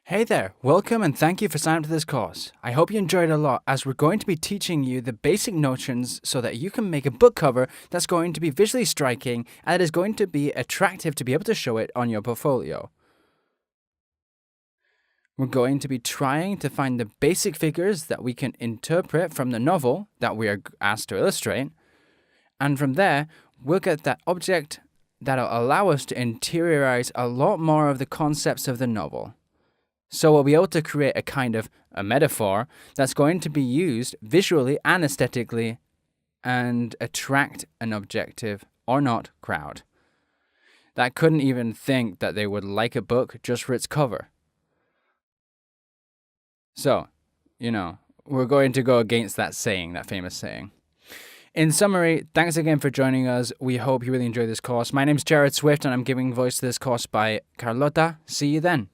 Hey there, welcome and thank you for signing up to this course. I hope you enjoyed it a lot as we're going to be teaching you the basic notions so that you can make a book cover that's going to be visually striking and it is going to be attractive to be able to show it on your portfolio. We're going to be trying to find the basic figures that we can interpret from the novel that we are asked to illustrate, and from there, we'll get that object that'll allow us to interiorize a lot more of the concepts of the novel. So we'll be able to create a kind of a metaphor that's going to be used visually and aesthetically and attract an objective or not crowd that couldn't even think that they would like a book just for its cover. So, we're going to go against that saying, that famous saying. In summary, thanks again for joining us. We hope you really enjoyed this course. My name's Jared Swift and I'm giving voice to this course by Carlota. See you then.